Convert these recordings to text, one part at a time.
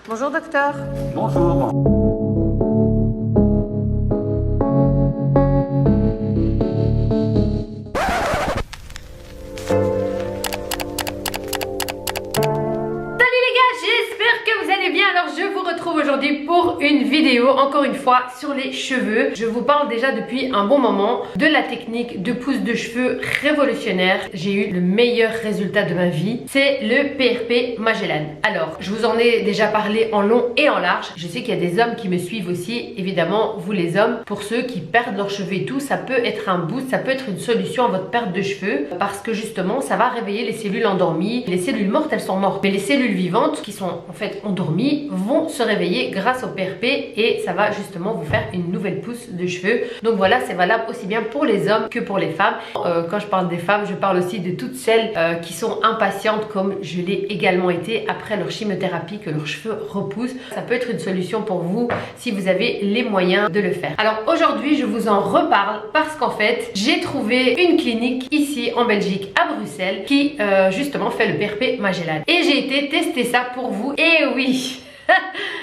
Bonjour docteur. Bonjour. Alors je vous retrouve aujourd'hui pour une vidéo encore une fois sur les cheveux. Je vous parle déjà depuis un bon moment de la technique de pousse de cheveux révolutionnaire. J'ai eu le meilleur résultat de ma vie, c'est le PRP Magellan. Alors je vous en ai déjà parlé en long et en large. Je sais qu'il y a des hommes qui me suivent aussi, évidemment vous les hommes. Pour ceux qui perdent leurs cheveux et tout, ça peut être un boost, ça peut être une solution à votre perte de cheveux, parce que justement ça va réveiller les cellules endormies. Les cellules mortes elles sont mortes, mais les cellules vivantes qui sont en fait endormies vont se réveiller grâce au PRP et ça va justement vous faire une nouvelle pousse de cheveux. Donc voilà, c'est valable aussi bien pour les hommes que pour les femmes. Quand je parle des femmes, je parle aussi de toutes celles qui sont impatientes comme je l'ai également été après leur chimiothérapie, que leurs cheveux repoussent. Ça peut être une solution pour vous si vous avez les moyens de le faire. Alors aujourd'hui, je vous en reparle parce qu'en fait, j'ai trouvé une clinique ici en Belgique, à Bruxelles, qui justement fait le PRP Magellan. Et j'ai été tester ça pour vous. Et oui,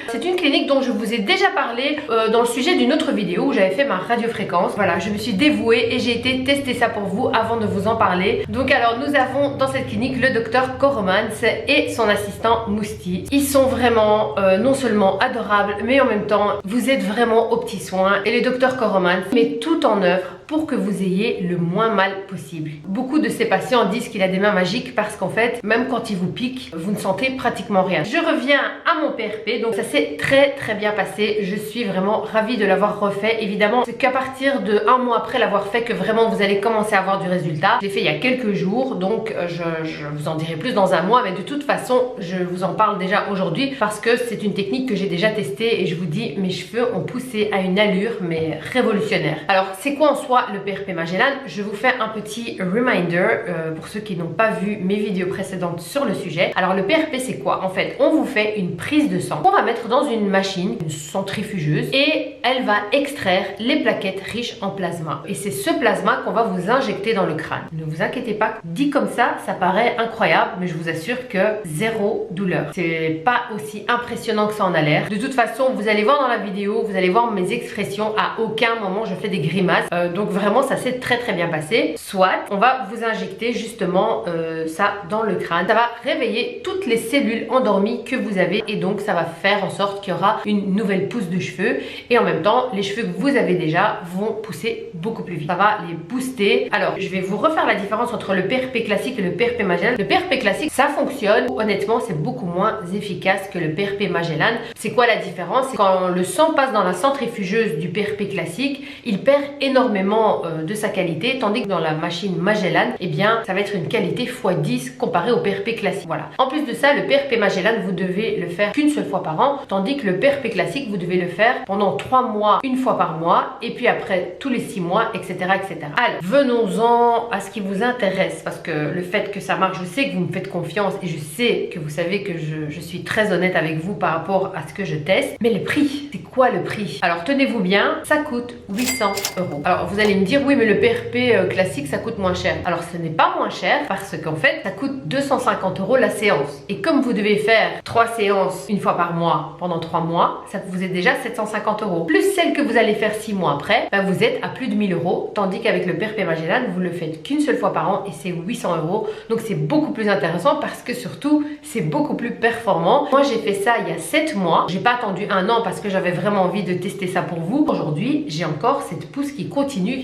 c'est une clinique dont je vous ai déjà parlé dans le sujet d'une autre vidéo où j'avais fait ma radiofréquence. Voilà, je me suis dévouée et j'ai été tester ça pour vous avant de vous en parler. Donc alors nous avons dans cette clinique le docteur Koromans et son assistant Mousti. Ils sont vraiment non seulement adorables, mais en même temps vous êtes vraiment aux petits soins. Et le docteur Koromans met tout en œuvre pour que vous ayez le moins mal possible. Beaucoup de ces patients disent qu'il a des mains magiques parce qu'en fait, même quand il vous pique, vous ne sentez pratiquement rien. Je reviens à mon PRP, donc ça s'est très bien passé. Je suis vraiment ravie de l'avoir refait. Évidemment, c'est qu'à partir de un mois après l'avoir fait que vraiment vous allez commencer à avoir du résultat. Je l'ai fait il y a quelques jours, donc je vous en dirai plus dans un mois, mais de toute façon, je vous en parle déjà aujourd'hui parce que c'est une technique que j'ai déjà testée et je vous dis, mes cheveux ont poussé à une allure mais révolutionnaire. Alors, c'est quoi en soi le PRP Magellan? Je vous fais un petit reminder pour ceux qui n'ont pas vu mes vidéos précédentes sur le sujet. Alors le PRP c'est quoi? En fait, on vous fait une prise de sang qu'on va mettre dans une machine, une centrifugeuse, et elle va extraire les plaquettes riches en plasma. Et c'est ce plasma qu'on va vous injecter dans le crâne. Ne vous inquiétez pas, dit comme ça paraît incroyable, mais je vous assure que zéro douleur. C'est pas aussi impressionnant que ça en a l'air. De toute façon, vous allez voir dans la vidéo, vous allez voir mes expressions, à aucun moment je fais des grimaces. Donc vraiment ça s'est très bien passé. Soit on va vous injecter justement ça dans le crâne. Ça va réveiller toutes les cellules endormies que vous avez et donc ça va faire en sorte qu'il y aura une nouvelle pousse de cheveux et en même temps les cheveux que vous avez déjà vont pousser beaucoup plus vite. Ça va les booster. Alors je vais vous refaire la différence entre le PRP classique et le PRP Magellan. Le PRP classique ça fonctionne. Honnêtement c'est beaucoup moins efficace que le PRP Magellan. C'est quoi la différence? C'est quand le sang passe dans la centrifugeuse du PRP classique, il perd énormément de sa qualité, tandis que dans la machine Magellan, eh bien ça va être une qualité x10 comparée au PRP classique. Voilà. En plus de ça, le PRP Magellan, vous devez le faire qu'une seule fois par an, tandis que le PRP classique, vous devez le faire pendant 3 mois, une fois par mois, et puis après tous les 6 mois, etc. Alors, venons-en à ce qui vous intéresse, parce que le fait que ça marche, je sais que vous me faites confiance et je sais que vous savez que je suis très honnête avec vous par rapport à ce que je teste. Mais le prix, c'est quoi le prix? Alors tenez-vous bien, ça coûte 800 €. Alors vous allez me dire oui mais le PRP classique ça coûte moins cher. Alors ce n'est pas moins cher parce qu'en fait ça coûte 250 € la séance. Et comme vous devez faire 3 séances une fois par mois pendant 3 mois, ça vous est déjà 750 €. Plus celle que vous allez faire 6 mois après, bah vous êtes à plus de 1000 €. Tandis qu'avec le PRP Magellan, vous le faites qu'une seule fois par an et c'est 800 €. Donc c'est beaucoup plus intéressant parce que surtout c'est beaucoup plus performant. Moi j'ai fait ça il y a 7 mois. J'ai pas attendu un an parce que j'avais vraiment envie de tester ça pour vous. Aujourd'hui j'ai encore cette pousse qui continue.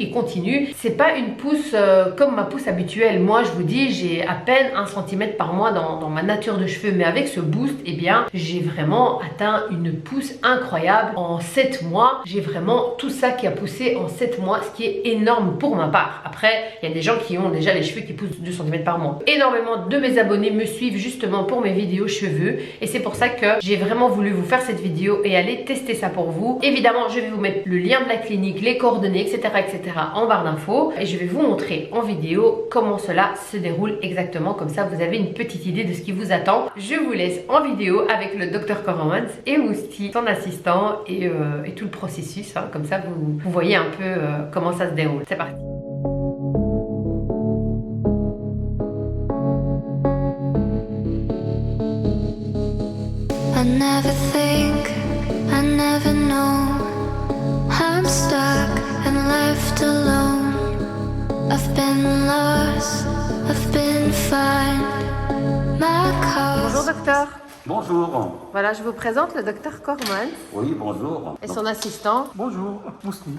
C'est pas une pousse comme ma pousse habituelle. Moi je vous dis j'ai à peine 1 cm par mois dans ma nature de cheveux, mais avec ce boost eh bien j'ai vraiment atteint une pousse incroyable en 7 mois. J'ai vraiment tout ça qui a poussé en 7 mois, ce qui est énorme pour ma part. Après il y a des gens qui ont déjà les cheveux qui poussent 2 cm par mois. Énormément de mes abonnés me suivent justement pour mes vidéos cheveux et c'est pour ça que j'ai vraiment voulu vous faire cette vidéo et aller tester ça pour vous. Évidemment je vais vous mettre le lien de la clinique, les coordonnées, etc. en barre d'infos et je vais vous montrer en vidéo comment cela se déroule exactement, comme ça vous avez une petite idée de ce qui vous attend. Je vous laisse en vidéo avec le docteur Koromans et Mousti, son assistant et tout le processus, hein, comme ça vous voyez un peu comment ça se déroule. C'est parti. I never think, I never know. I'm stuck and left alone. I've been lost, I've been fine. My Bonjour cause. docteur. Bonjour. Voilà, je vous présente le docteur Corman Oui, bonjour. et son assistant. Bonjour, Mousli.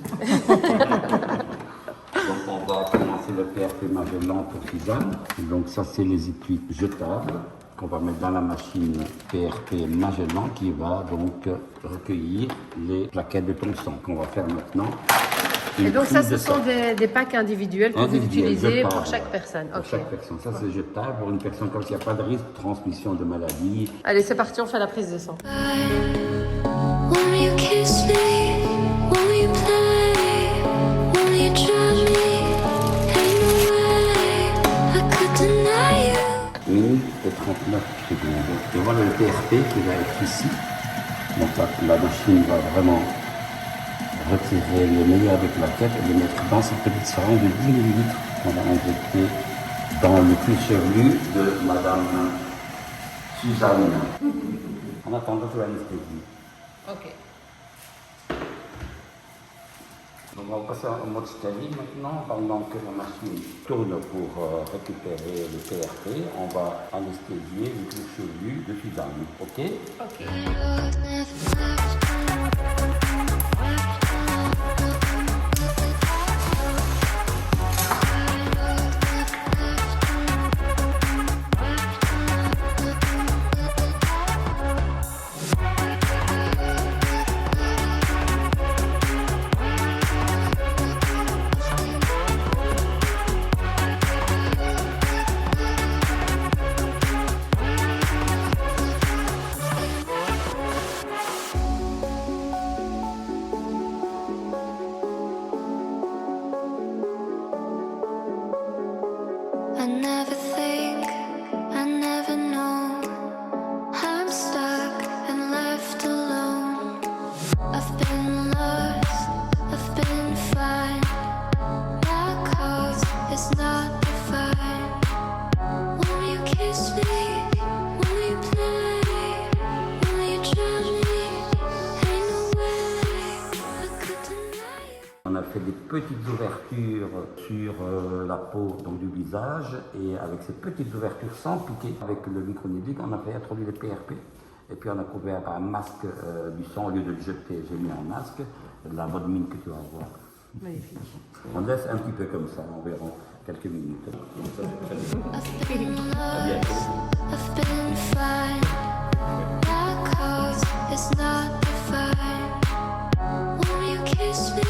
Donc on va commencer le PRP Magellan pour Suzanne. Donc ça c'est les étuis jetables qu'on va mettre dans la machine PRP Magellan qui va donc recueillir les plaquettes de ton sang qu'on va faire maintenant. Et donc ça, prise ce de sont sang. des packs individuels que vous Individuel, utilisez jetable, pour chaque voilà. personne. Pour Ok. chaque personne. Ça c'est jetable pour une personne comme s'il n'y a pas de risque de transmission de maladie. Allez, c'est parti, on fait la prise de sang. Won't you kiss me? Won't you play? Won't you drive me? Ain't no way I could deny you. 1 minute et 39 secondes. Et voilà le PRP qui va être ici. Donc la machine va vraiment retirer le meilleur des plaquettes et les mettre dans cette petite seringue de 10 ml qu'on va injecter dans le cuir chevelu de Madame Suzanne. En attendant de l'anesthésie. Ok. Donc on va passer en mode stérile maintenant, pendant que la machine tourne pour récupérer le PRP, on va anesthésier le cuir chevelu de Suzanne. Ok? Ok. I never think, I never know. I'm stuck and left alone. I've been lost, I've been fine. My cause is not defined. Won't you kiss me? Won't you play? Won't you trust me? Ain't no way I could deny you. On a fait des petites ouvertures sur la peau donc du visage et avec ces petites ouvertures sans piquer, avec le micronédlic, on a fait introduire le PRP et puis on a couvert par un masque du sang au lieu de le jeter. J'ai mis un masque, la bonne mine que tu vas voir. Magnifique. On laisse un petit peu comme ça, environ quelques minutes. Comme ça, c'est très bien. I've been À bientôt. lost, I've been fine. My cause is not defined. Won't you kiss me?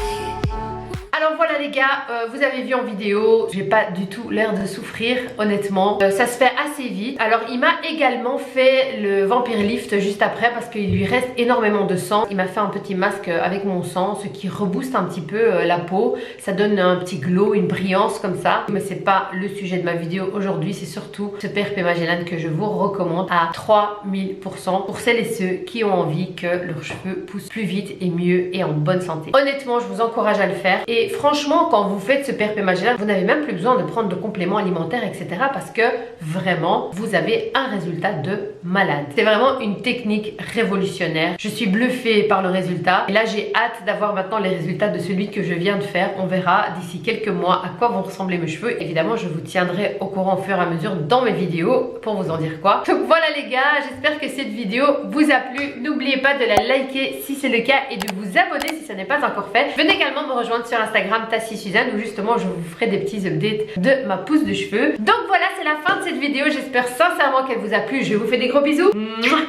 Alors voilà les gars, vous avez vu en vidéo, j'ai pas du tout l'air de souffrir, honnêtement. Ça se fait assez vite. Alors il m'a également fait le Vampire Lift juste après parce qu'il lui reste énormément de sang. Il m'a fait un petit masque avec mon sang, ce qui rebooste un petit peu la peau. Ça donne un petit glow, une brillance comme ça. Mais c'est pas le sujet de ma vidéo aujourd'hui, c'est surtout ce PRP Magellan que je vous recommande à 3000% pour celles et ceux qui ont envie que leurs cheveux poussent plus vite et mieux et en bonne santé. Honnêtement, je vous encourage à le faire. Et franchement, quand vous faites ce PRP Magellan, vous n'avez même plus besoin de prendre de compléments alimentaires, etc. parce que vraiment, vous avez un résultat de malade. C'est vraiment une technique révolutionnaire. Je suis bluffée par le résultat. Et là, j'ai hâte d'avoir maintenant les résultats de celui que je viens de faire. On verra d'ici quelques mois à quoi vont ressembler mes cheveux. Évidemment, je vous tiendrai au courant au fur et à mesure dans mes vidéos pour vous en dire quoi. Donc voilà les gars, j'espère que cette vidéo vous a plu. N'oubliez pas de la liker si c'est le cas et de vous abonner si ce n'est pas encore fait. Venez également me rejoindre sur Instagram Tassie Suzanne où justement je vous ferai des petits updates de ma pousse de cheveux. Donc voilà, c'est la fin de cette vidéo. J'espère sincèrement qu'elle vous a plu. Je vous fais des gros bisous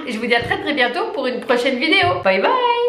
et je vous dis à très bientôt pour une prochaine vidéo. Bye bye.